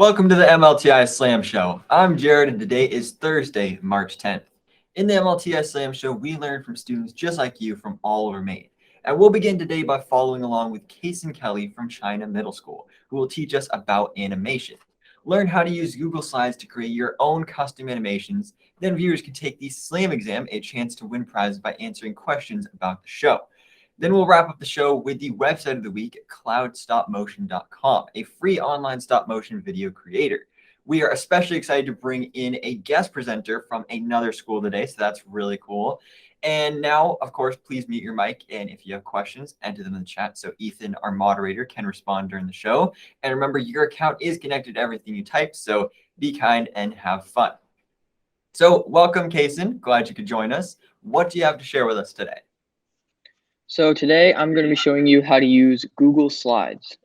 Welcome to the MLTI Slam Show. I'm Jared, and today is Thursday, March 10th. In the MLTI Slam Show, we learn from students just like you from all over Maine. And we'll begin today by following along with Kason Kelly from China Middle School, who will teach us about animation. Learn how to use Google Slides to create your own custom animations. Then viewers can take the Slam exam, a chance to win prizes by answering questions about the show. Then we'll wrap up the show with the website of the week, cloudstopmotion.com, a free online stop motion video creator. We are especially excited to bring in a guest presenter from another school today, so that's really cool. And now, of course, please mute your mic, and if you have questions, enter them in the chat so Ethan, our moderator, can respond during the show. And remember, your account is connected to everything you type, so be kind and have fun. So welcome, Kason. Glad you could join us. What do you have to share with us today? So today I'm going to be showing you how to use Google Slides.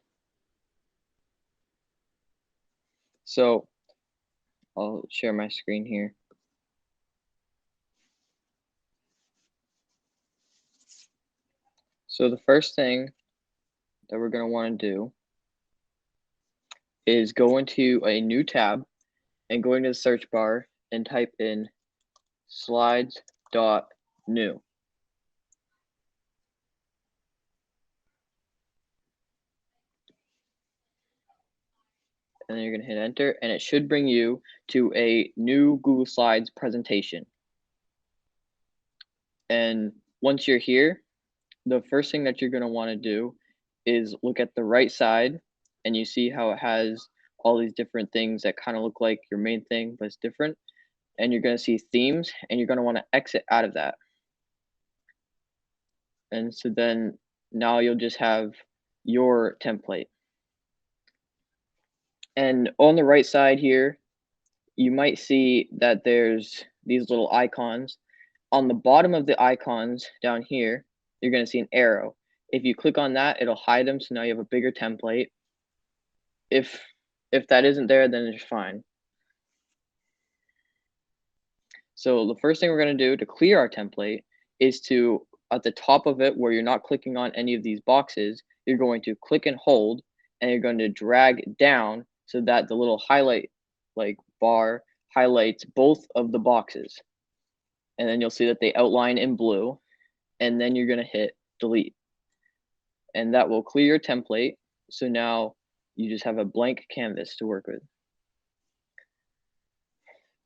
So I'll share my screen here. So the first thing that we're going to want to do is go into a new tab and go into the search bar and type in slides.new. And then you're going to hit enter, and it should bring you to a new Google Slides presentation. And once you're here, the first thing that you're going to want to do is look at the right side, and you see how it has all these different things that kind of look like your main thing, but it's different. And you're going to see themes, and you're going to want to exit out of that. And so then now you'll just have your template. And on the right side here, you might see that there's these little icons. On the bottom of the icons down here, you're going to see an arrow. If you click on that, it'll hide them, so now you have a bigger template. If that isn't there, then it's fine. So the first thing we're going to do to clear our template is to, at the top of it where you're not clicking on any of these boxes, you're going to click and hold, and you're going to drag down so that the little highlight bar highlights both of the boxes. And then you'll see that they outline in blue, and then you're going to hit delete. And that will clear your template. So now you just have a blank canvas to work with.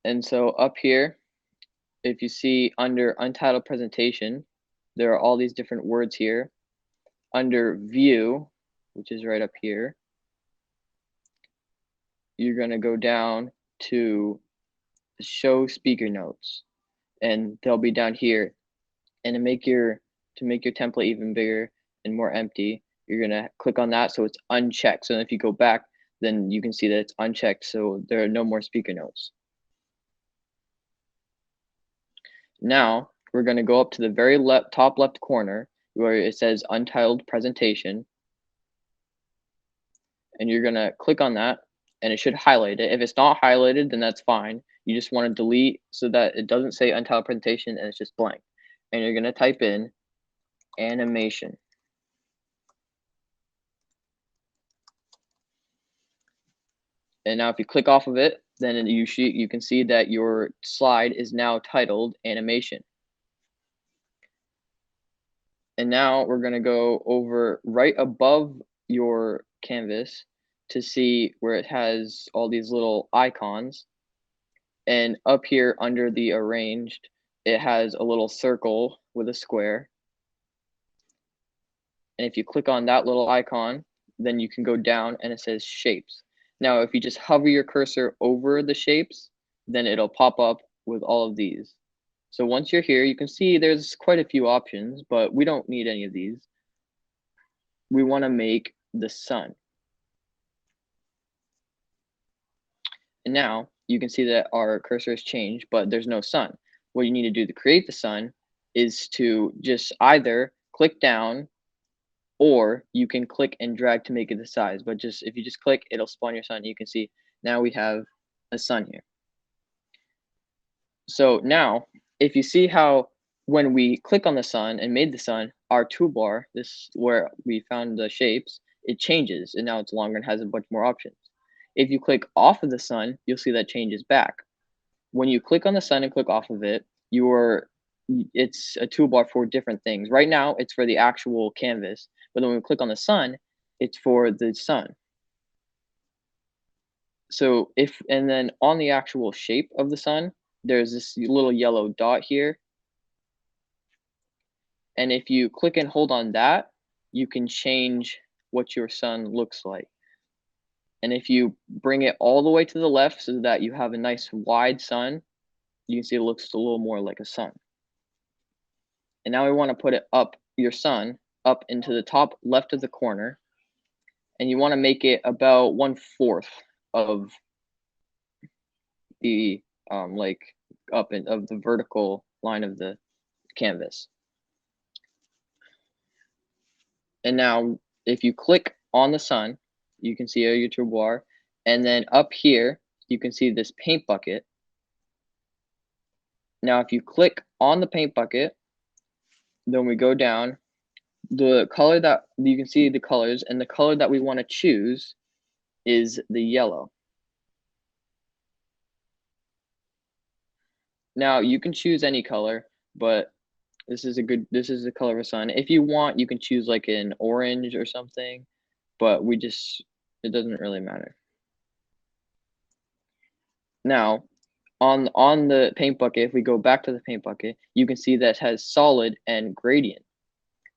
And so up here, if you see under untitled presentation, there are all these different words here. Under view, which is right up here, you're going to go down to show speaker notes, and they'll be down here. And to make your template even bigger and more empty, you're going to click on that so it's unchecked. So if you go back, then you can see that it's unchecked, so there are no more speaker notes. Now we're going to go up to the very top left corner where it says untitled presentation, and you're going to click on that, and it should highlight it. If it's not highlighted, then that's fine. You just want to delete so that it doesn't say untitled presentation and it's just blank. And you're going to type in animation. And now if you click off of it, then you can see that your slide is now titled animation. And now we're going to go over right above your canvas to see where it has all these little icons. And up here under the arranged, it has a little circle with a square. And if you click on that little icon, then you can go down and it says shapes. Now, if you just hover your cursor over the shapes, then it'll pop up with all of these. So once you're here, you can see there's quite a few options, but we don't need any of these. We want to make the sun. And now you can see that our cursor has changed, but there's no sun. What you need to do to create the sun is to just either click down, or you can click and drag to make it the size. But if you just click, it'll spawn your sun. You can see now we have a sun here. So now, if you see how when we click on the sun and made the sun, our toolbar, this where we found the shapes, it changes, and now it's longer and has a bunch more options. If you click off of the sun, you'll see that changes back. When you click on the sun and click off of it, it's a toolbar for different things. Right now, it's for the actual canvas, but then when we click on the sun, it's for the sun. So and then on the actual shape of the sun, there's this little yellow dot here. And if you click and hold on that, you can change what your sun looks like. And if you bring it all the way to the left so that you have a nice wide sun, you can see it looks a little more like a sun. And now we want to put it up, your sun, up into the top left of the corner. And you want to make it about 1/4 of the of the vertical line of the canvas. And now if you click on the sun, you can see your toolbar, and then up here you can see this paint bucket. Now if you click on the paint bucket, then we go down, the color that you can see the colors, and the color that we want to choose is the yellow. Now you can choose any color, but this is the color of a sun. If you want, you can choose like an orange or something, but it doesn't really matter. Now, on the paint bucket, if we go back to the paint bucket, you can see that it has solid and gradient.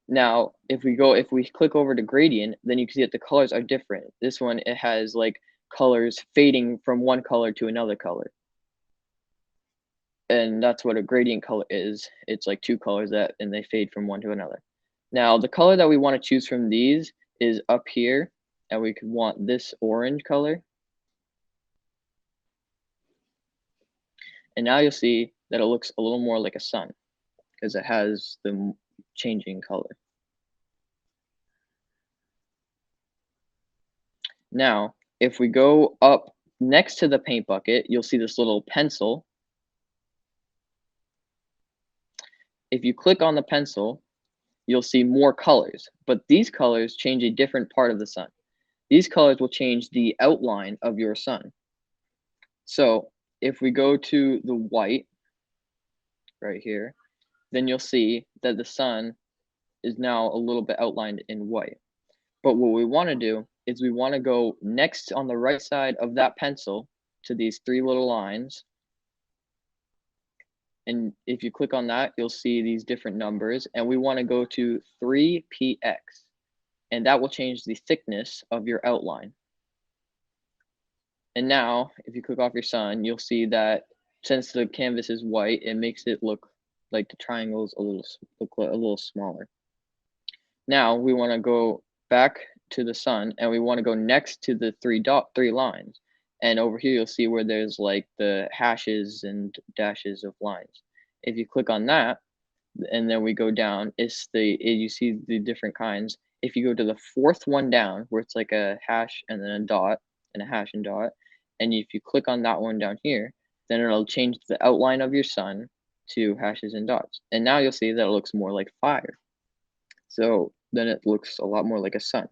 Now, if we click over to gradient, then you can see that the colors are different. This one, it has like colors fading from one color to another color. And that's what a gradient color is. It's like two colors and they fade from one to another. Now, the color that we want to choose from these is up here, and we could want this orange color. And now you'll see that it looks a little more like a sun because it has the changing color. Now, if we go up next to the paint bucket, you'll see this little pencil. If you click on the pencil, you'll see more colors, but these colors change a different part of the sun. These colors will change the outline of your sun. So if we go to the white right here, then you'll see that the sun is now a little bit outlined in white. But what we want to do is we want to go next on the right side of that pencil to these three little lines. And if you click on that, you'll see these different numbers, and we want to go to 3px, and that will change the thickness of your outline. And now, if you click off your sun, you'll see that since the canvas is white, it makes it look like the triangles look a little smaller. Now we want to go back to the sun, and we want to go next to the three lines. And over here, you'll see where there's like the hashes and dashes of lines. If you click on that, and then we go down, you see the different kinds. If you go to the fourth one down, where it's like a hash and then a dot, and a hash and dot, and if you click on that one down here, then it'll change the outline of your sun to hashes and dots. And now you'll see that it looks more like fire. So then it looks a lot more like a sun.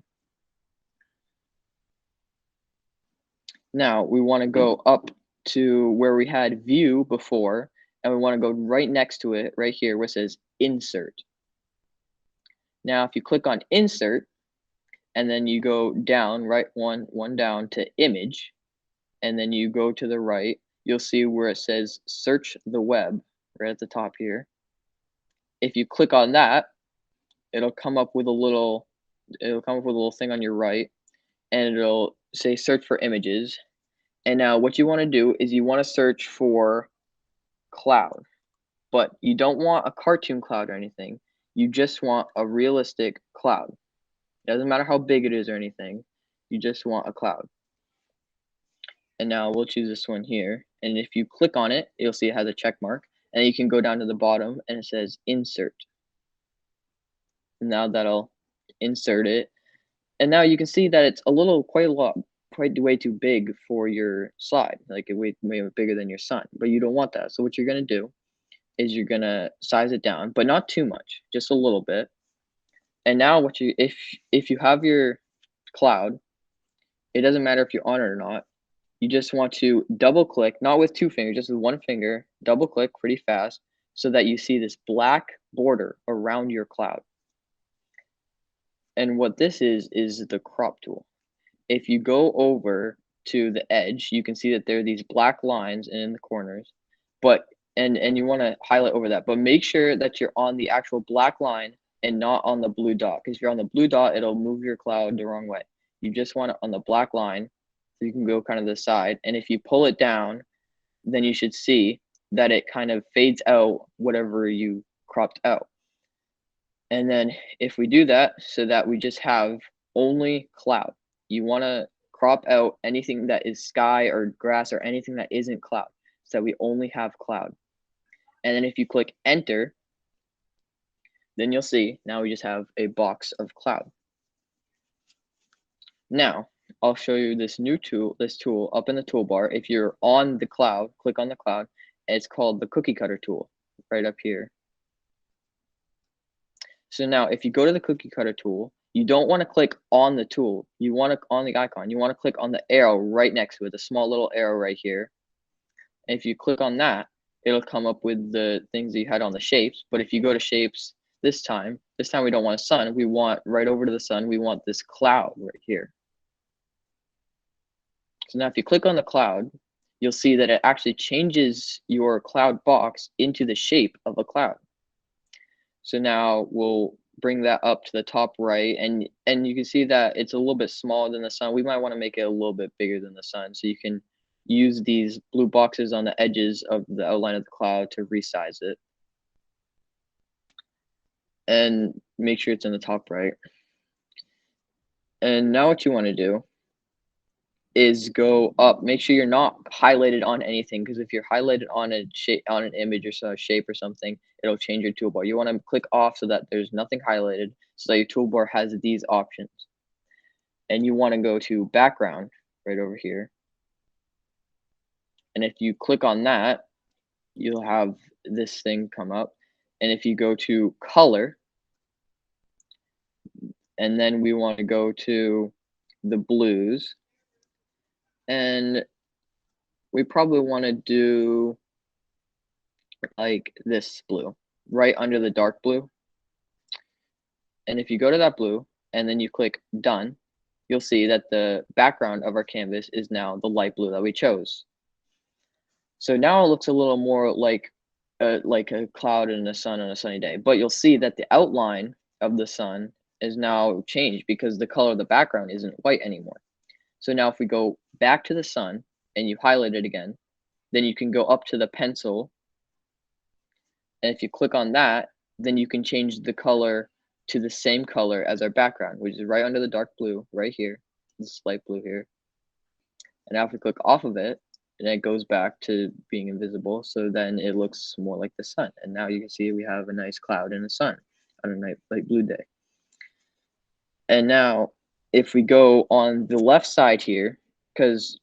Now we want to go up to where we had view before, and we want to go right next to it, right here, where it says insert. Now, if you click on insert, and then you go down, right one down to image, and then you go to the right, you'll see where it says search the web, right at the top here. If you click on that, it'll come up with a little thing on your right, and it'll say search for images. And now what you want to do is you want to search for cloud, but you don't want a cartoon cloud or anything. You just want a realistic cloud. It doesn't matter how big it is or anything. You just want a cloud. And now we'll choose this one here. And if you click on it, you'll see it has a check mark. And you can go down to the bottom and it says insert. And now that'll insert it. And now you can see that it's quite way too big for your slide, like way bigger than your sun, but you don't want that. So what you're going to do is you're going to size it down, but not too much, just a little bit. And now if you have your cloud, it doesn't matter if you're on it or not, you just want to double click, not with 2 fingers, just with 1 finger, double click pretty fast so that you see this black border around your cloud. And what this is the crop tool. If you go over to the edge, you can see that there are these black lines in the corners, but and you want to highlight over that, but make sure that you're on the actual black line and not on the blue dot, because if you're on the blue dot, it'll move your cloud the wrong way. You just want it on the black line, so you can go kind of the side, and if you pull it down, then you should see that it kind of fades out whatever you cropped out. And then if we do that so that we just have only cloud, you want to crop out anything that is sky or grass or anything that isn't cloud so that we only have cloud. And then if you click enter, then you'll see now we just have a box of cloud. Now, I'll show you this tool up in the toolbar. If you're on the cloud, click on the cloud. It's called the cookie cutter tool right up here. So now if you go to the cookie cutter tool, you don't want to click on the tool. You want to on the icon. You want to click on the arrow right next to it, the small little arrow right here. And if you click on that, it'll come up with the things that you had on the shapes. But if you go to shapes this time we don't want a sun. We want right over to the sun. We want this cloud right here. So now if you click on the cloud, you'll see that it actually changes your cloud box into the shape of a cloud. So now we'll bring that up to the top right, and you can see that it's a little bit smaller than the sun. We might want to make it a little bit bigger than the sun, so you can use these blue boxes on the edges of the outline of the cloud to resize it. And make sure it's in the top right. And now what you want to do is go up. Make sure you're not highlighted on anything, because if you're highlighted on a shape, on an image or shape or something, it'll change your toolbar. You want to click off so that there's nothing highlighted, so that your toolbar has these options. And you want to go to background right over here. And if you click on that, you'll have this thing come up. And if you go to color, and then we want to go to the blues, and we probably want to do like this blue right under the dark blue. And if you go to that blue and then you click done, you'll see that the background of our canvas is now the light blue that we chose. So now it looks a little more like a cloud and a sun on a sunny day, but you'll see that the outline of the sun is now changed because the color of the background isn't white anymore. So now if we go back to the sun and you highlight it again, then you can go up to the pencil, and if you click on that, then you can change the color to the same color as our background, which is right under the dark blue right here, this light blue here. And now if we click off of it, and it goes back to being invisible, so then it looks more like the sun. And now you can see we have a nice cloud and a sun on a nice light blue day. And now if we go on the left side here, because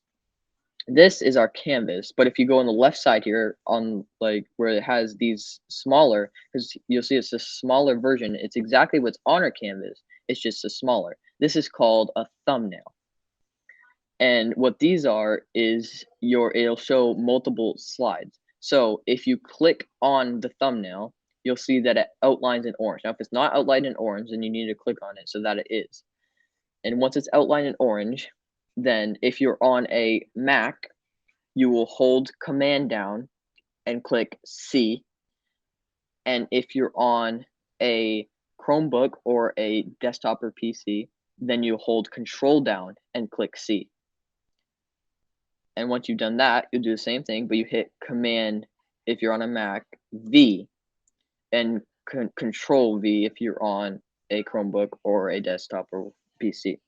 this is our canvas, but if you go on the left side here on like where it has these smaller, because you'll see it's a smaller version, it's exactly what's on our canvas, it's just a smaller. This is called a thumbnail. And what these are is it'll show multiple slides. So if you click on the thumbnail, you'll see that it outlines in orange. Now if it's not outlined in orange, then you need to click on it so that it is. And once it's outlined in orange, then if you're on a Mac, you will hold Command down and click C. And if you're on a Chromebook or a desktop or PC, then you hold Control down and click C. And once you've done that, you'll do the same thing, but you hit Command if you're on a Mac, V, and Control V if you're on a Chromebook or a desktop or PC.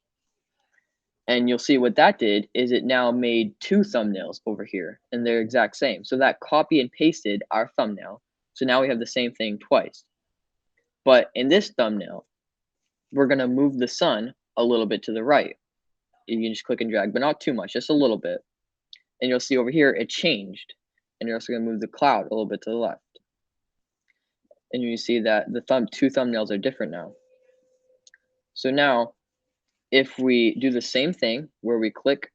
And you'll see what that did is it now made 2 thumbnails over here, and they're exact same. So that copy and pasted our thumbnail. So now we have the same thing twice. But in this thumbnail, we're going to move the sun a little bit to the right. You can just click and drag, but not too much, just a little bit. And you'll see over here it changed. And you're also going to move the cloud a little bit to the left. And you see that the 2 thumbnails are different now. So now, if we do the same thing where we click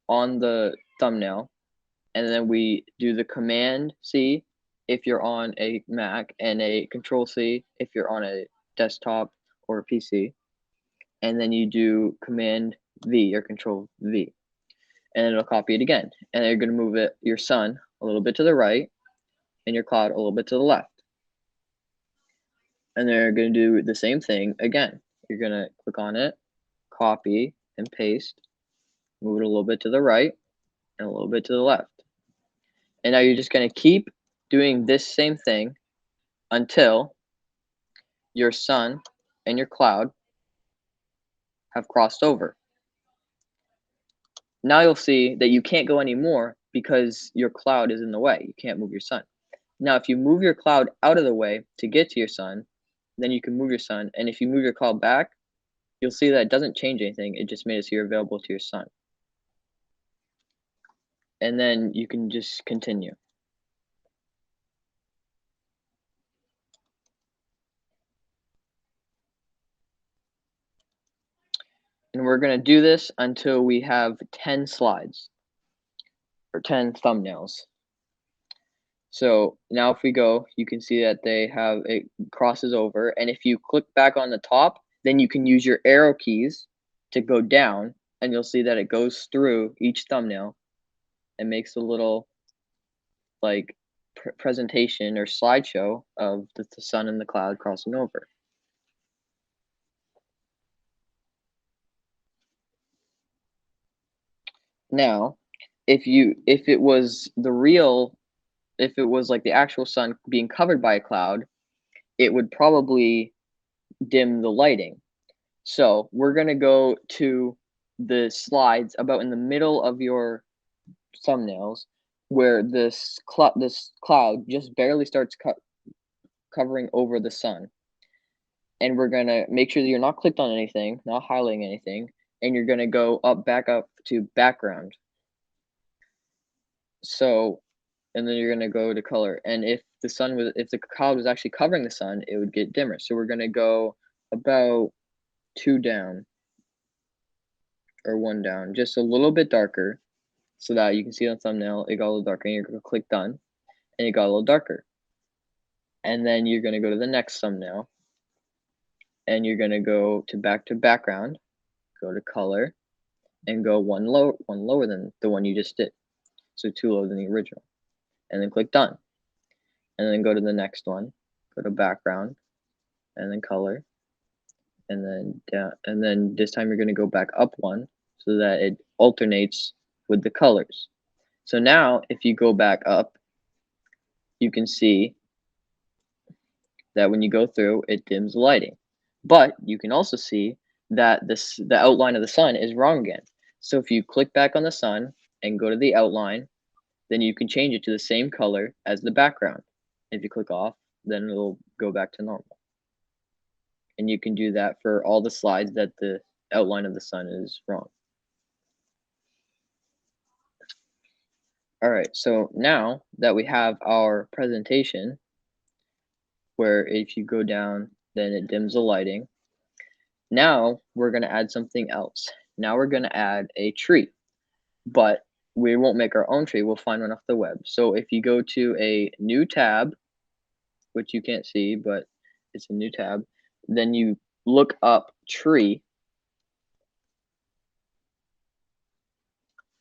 on the thumbnail, and then we do the Command C if you're on a Mac, and a Control C if you're on a desktop or a PC, and then you do Command V or Control V, and it'll copy it again. And you're going to move your sun a little bit to the right and your cloud a little bit to the left. And they're going to do the same thing again. You're going to click on it, copy and paste, move it a little bit to the right and a little bit to the left. And now you're just going to keep doing this same thing until your sun and your cloud have crossed over. Now you'll see that you can't go anymore because your cloud is in the way. You can't move your sun. Now, if you move your cloud out of the way to get to your sun, then you can move your sun. And if you move your cloud back, you'll see that it doesn't change anything. It just made it so you're available to your sun. And then you can just continue. And we're going to do this until we have 10 slides or 10 thumbnails. So now if we go, you can see that it crosses over. And if you click back on the top, then you can use your arrow keys to go down, and you'll see that it goes through each thumbnail and makes a little like presentation or slideshow of the sun and the cloud crossing over. Now, if it was like the actual sun being covered by a cloud, it would probably dim the lighting. So we're going to go to the slides about in the middle of your thumbnails where this cloud just barely starts covering over the sun. And we're going to make sure that you're not clicked on anything, not highlighting anything, and you're going to go back up to background. So, and then you're going to go to color. And if the cloud was actually covering the sun, it would get dimmer. So we're going to go about 2 down or 1 down, just a little bit darker so that you can see on the thumbnail, it got a little darker, and you're going to click done and it got a little darker. And then you're going to go to the next thumbnail and you're going to go to background, go to color and go one lower than the one you just did. So 2 lower than the original, and then click done. And then go to the next one, go to background and then color, and then down, and then this time you're going to go back up 1 so that it alternates with the colors. So now if you go back up, you can see that when you go through, it dims the lighting. But you can also see that the outline of the sun is wrong again. So if you click back on the sun and go to the outline, then you can change it to the same color as the background. If you click off, then it'll go back to normal. And you can do that for all the slides that the outline of the sun is wrong. All right, so now that we have our presentation, where if you go down, then it dims the lighting. Now we're going to add something else. Now we're going to add a tree, but we won't make our own tree. We'll find one off the web. So if you go to a new tab, which you can't see, but it's a new tab, then you look up tree.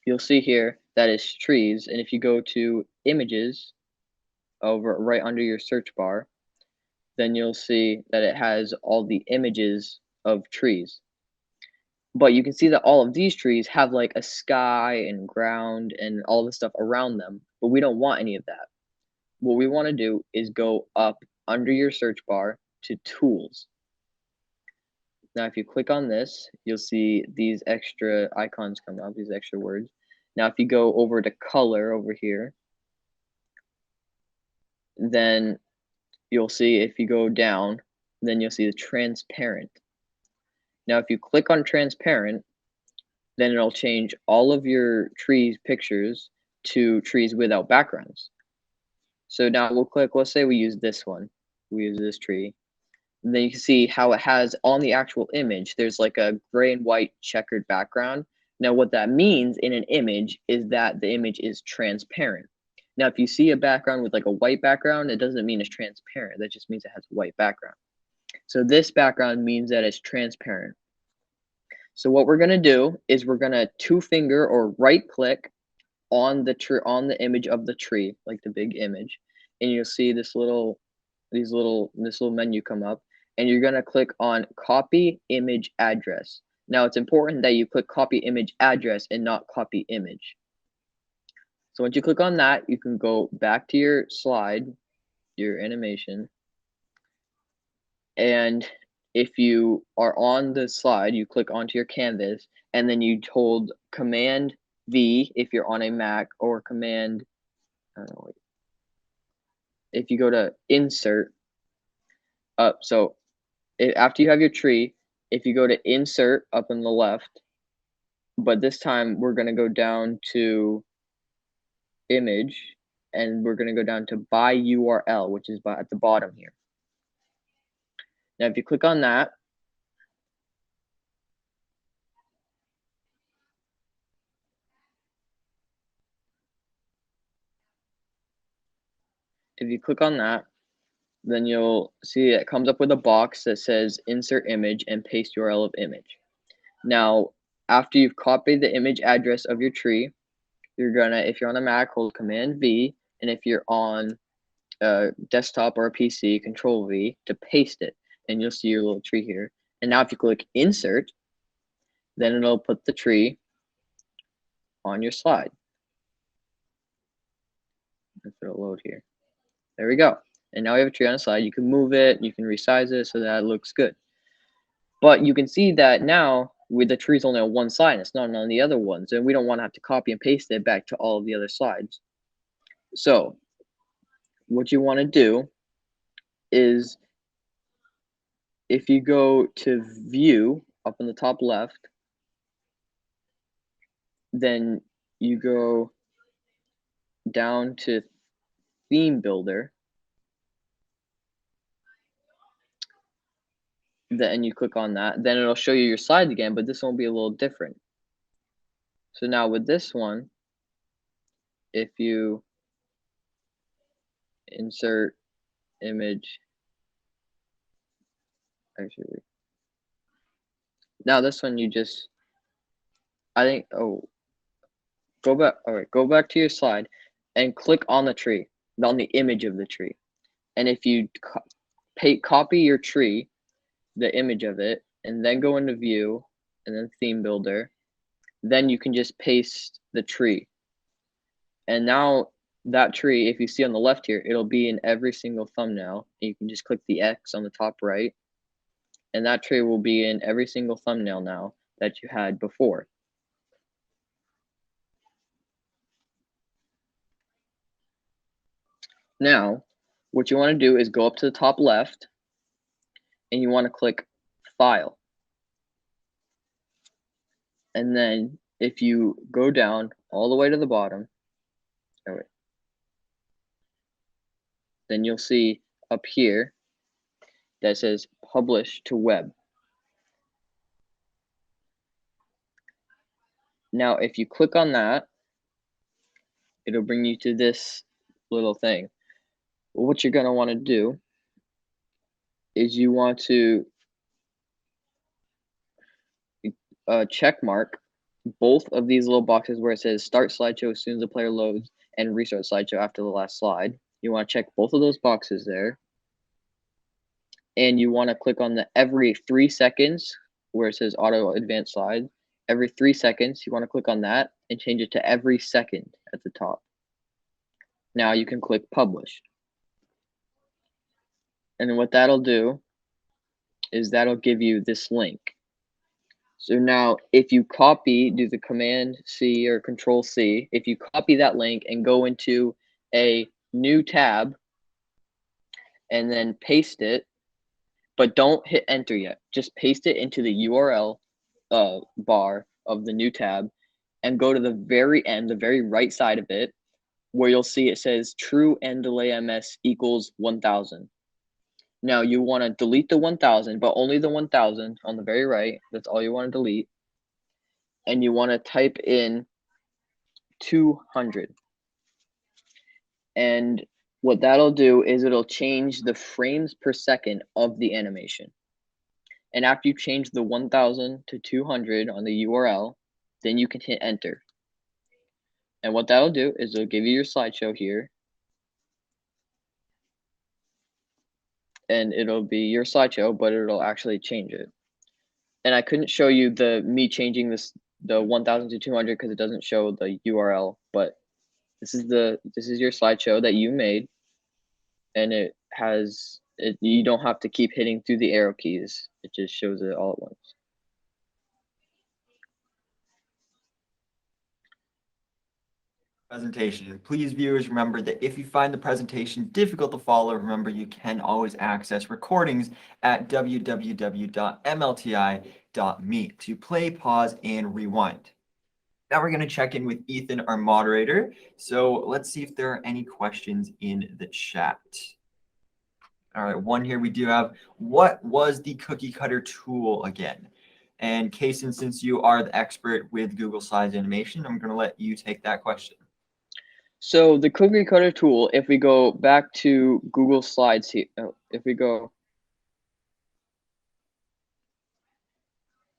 You'll see here that is trees. And if you go to images over right under your search bar, then you'll see that it has all the images of trees. But you can see that all of these trees have like a sky and ground and all the stuff around them, but we don't want any of that. What we want to do is go up under your search bar to tools. Now, if you click on this, you'll see these extra icons come up, these extra words. Now, if you go over to color over here, then you'll see if you go down, then you'll see the transparent. Now, if you click on transparent, then it'll change all of your trees pictures to trees without backgrounds. So now we'll click, let's say we use this one. We use this tree. And then you can see how it has on the actual image, there's like a gray and white checkered background, Now, what that means in an image is that the image is transparent. Now, if you see a background with like a white background, it doesn't mean it's transparent. That just means it has a white background. So this background means that it's transparent. So what we're going to do is we're going to two finger or right click on the image of the tree, like the big image, and you'll see this little menu come up, and you're going to click on copy image address. Now it's important that you click copy image address and not copy image. So once you click on that, you can go back to your slide, your animation, and if you are on the slide, you click onto your canvas, and then you hold Command V if you're on a Mac, or Command, I don't know, if you go to Insert, so after you have your tree, if you go to Insert up on the left, but this time we're going to go down to Image, and we're going to go down to By URL, which is at the bottom here. Now, if you click on that, then you'll see it comes up with a box that says Insert Image and Paste URL of image. Now, after you've copied the image address of your tree, you're gonna, if you're on a Mac, hold Command V, and if you're on a desktop or a PC, Control V to paste it, and you'll see your little tree here. And now if you click Insert, then it'll put the tree on your slide. If it'll load here. There we go. And now we have a tree on a slide. You can move it, you can resize it so that it looks good. But you can see that now with the tree's only on one side, it's not on the other ones, and we don't want to have to copy and paste it back to all of the other slides. So what you want to do is, if you go to View up in the top left, then you go down to Theme Builder, then you click on that, then it'll show you your slides again, but this one will be a little different. So now with this one, if you insert image, actually, now this one you just, I think, oh, go back, all right, go back to your slide and click on the tree, on the image of the tree. And if you copy your tree, the image of it, and then go into View, and then Theme Builder, then you can just paste the tree. And now that tree, if you see on the left here, it'll be in every single thumbnail. You can just click the X on the top right, and that tree will be in every single thumbnail now that you had before. Now, what you want to do is go up to the top left, and you want to click File. And then if you go down all the way to the bottom, then you'll see up here that says Publish to Web. Now, if you click on that, it'll bring you to this little thing. What you're going to want to do is you want to check mark both of these little boxes where it says Start Slideshow as soon as the player loads and Restart Slideshow after the last slide. You want to check both of those boxes there. And you want to click on the every 3 seconds where it says Auto Advanced Slide. Every 3 seconds, you want to click on that and change it to every second at the top. Now you can click Publish. And what that'll do is that'll give you this link. So now if you copy, do the Command C or Control C, if you copy that link and go into a new tab and then paste it, but don't hit enter yet, just paste it into the URL bar of the new tab and go to the very end, the very right side of it, where you'll see it says true end delay ms equals 1000. Now you want to delete the 1000, but only the 1000 on the very right. That's all you want to delete. and you want to type in 200. And what that'll do is it'll change the frames per second of the animation. And after you change the 1000 to 200 on the URL, then you can hit enter. And what that'll do is it'll give you your slideshow here. And it'll be your slideshow, but it'll actually change it. And I couldn't show you me changing the 1000 to 200 because it doesn't show the URL, but this is your slideshow that you made, and you don't have to keep hitting through the arrow keys. It just shows it all at once. Presentation. Please, viewers, remember that if you find the presentation difficult to follow, remember you can always access recordings at www.mlti.me to play, pause, and rewind. Now we're going to check in with Ethan, our moderator. So let's see if there are any questions in the chat. All right, one here we do have. What was the cookie cutter tool again? And Kaysen, since you are the expert with Google Slides animation, I'm going to let you take that question. So the cookie cutter tool, if we go back to Google Slides here, if we go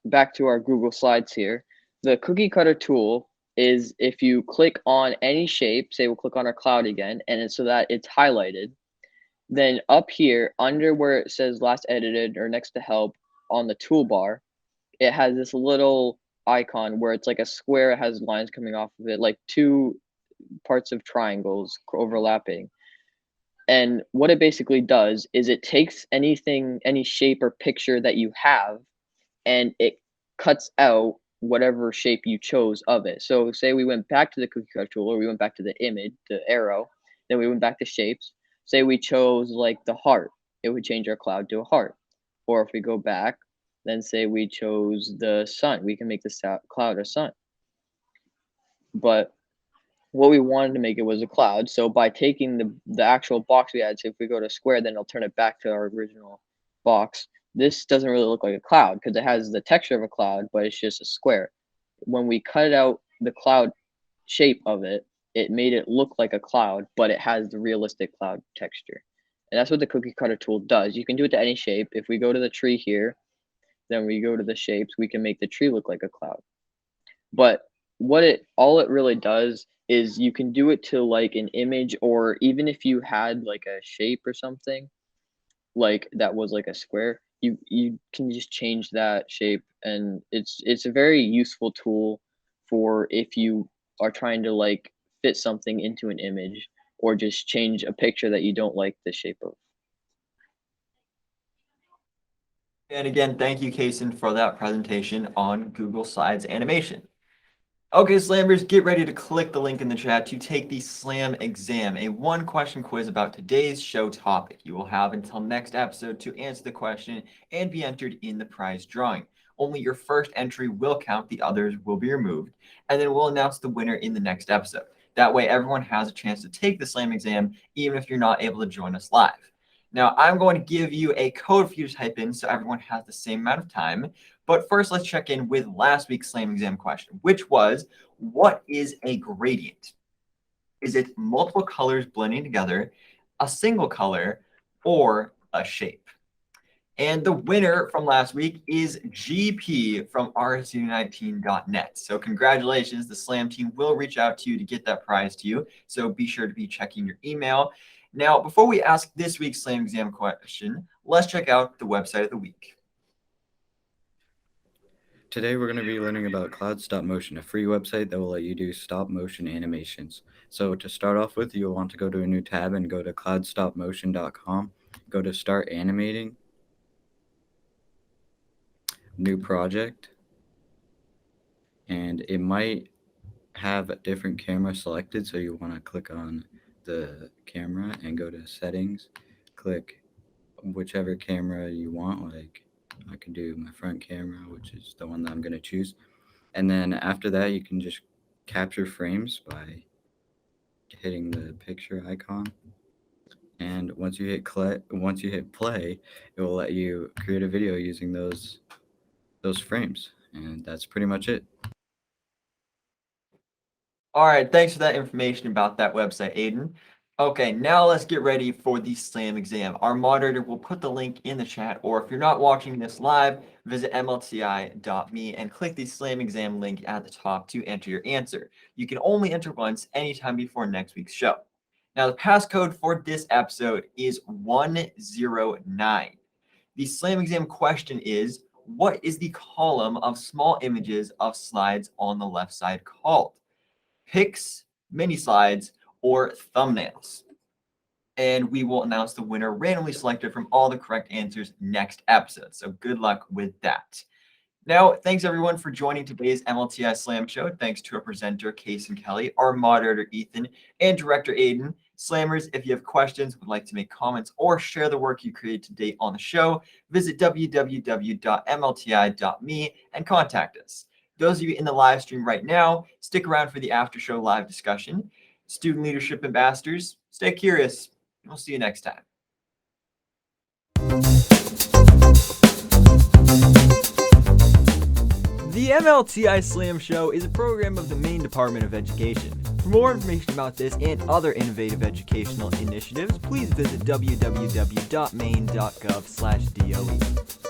back to our Google Slides here, the cookie cutter tool is if you click on any shape, say we'll click on our cloud again, and so that it's highlighted, then up here under where it says last edited or next to help on the toolbar, it has this little icon where it's like a square, it has lines coming off of it, like two parts of triangles overlapping. And what it basically does is it takes any shape or picture that you have, and it cuts out whatever shape you chose of it. So say we went back to the cookie cutter tool, or we went back to the image, the arrow, then we went back to shapes. Say we chose like the heart, it would change our cloud to a heart. Or if we go back, then say we chose the sun, we can make the cloud a sun. But what we wanted to make it was a cloud. So by taking the actual box we had, so if we go to square, then it'll turn it back to our original box. This doesn't really look like a cloud because it has the texture of a cloud, but it's just a square. When we cut out the cloud shape of it, it made it look like a cloud, but it has the realistic cloud texture. And that's what the cookie cutter tool does. You can do it to any shape. If we go to the tree here, then we go to the shapes, we can make the tree look like a cloud. But all it really does is you can do it to like an image, or even if you had like a shape or something like that was like a square, you can just change that shape, and it's a very useful tool for if you are trying to like fit something into an image or just change a picture that you don't like the shape of. And again, thank you, Kaysen, for that presentation on Google Slides animation. Okay, Slammers, get ready to click the link in the chat to take the SLAM exam, a one-question quiz about today's show topic. You will have until next episode to answer the question and be entered in the prize drawing. Only your first entry will count, the others will be removed, and then we'll announce the winner in the next episode. That way, everyone has a chance to take the SLAM exam, even if you're not able to join us live. Now, I'm going to give you a code for you to type in so everyone has the same amount of time. But first, let's check in with last week's SLAM exam question, which was, what is a gradient? Is it multiple colors blending together, a single color, or a shape? And the winner from last week is GP from rs19.net. So congratulations, the SLAM team will reach out to you to get that prize to you. So be sure to be checking your email. Now, before we ask this week's SLAM exam question, let's check out the website of the week. Today we're going to be learning about Cloud Stop Motion, a free website that will let you do stop motion animations. So to start off with, you'll want to go to a new tab and go to cloudstopmotion.com. Go to Start Animating, New Project, and it might have a different camera selected, so you want to click on the camera and go to Settings, click whichever camera you want, like I can do my front camera, which is the one that I'm going to choose. And then after that, you can just capture frames by hitting the picture icon. And once you hit play, it will let you create a video using those frames. And that's pretty much it. All right, thanks for that information about that website, Aiden. Okay, now let's get ready for the SLAM exam. Our moderator will put the link in the chat, or if you're not watching this live, visit mlti.me and click the SLAM exam link at the top to enter your answer. You can only enter once anytime before next week's show. Now, the passcode for this episode is 109. The SLAM exam question is, what is the column of small images of slides on the left side called? Pics, mini slides, or thumbnails. And we will announce the winner randomly selected from all the correct answers next episode. So good luck with that. Now, thanks everyone for joining today's MLTI Slam Show. Thanks to our presenter, Case and Kelly, our moderator, Ethan, and director, Aiden. Slammers, if you have questions, would like to make comments, or share the work you created today on the show, visit www.mlti.me and contact us. Those of you in the live stream right now, stick around for the after show live discussion. Student leadership ambassadors, stay curious. We'll see you next time. The MLTI Slam Show is a program of the Maine Department of Education. For more information about this and other innovative educational initiatives, please visit www.maine.gov/DOE.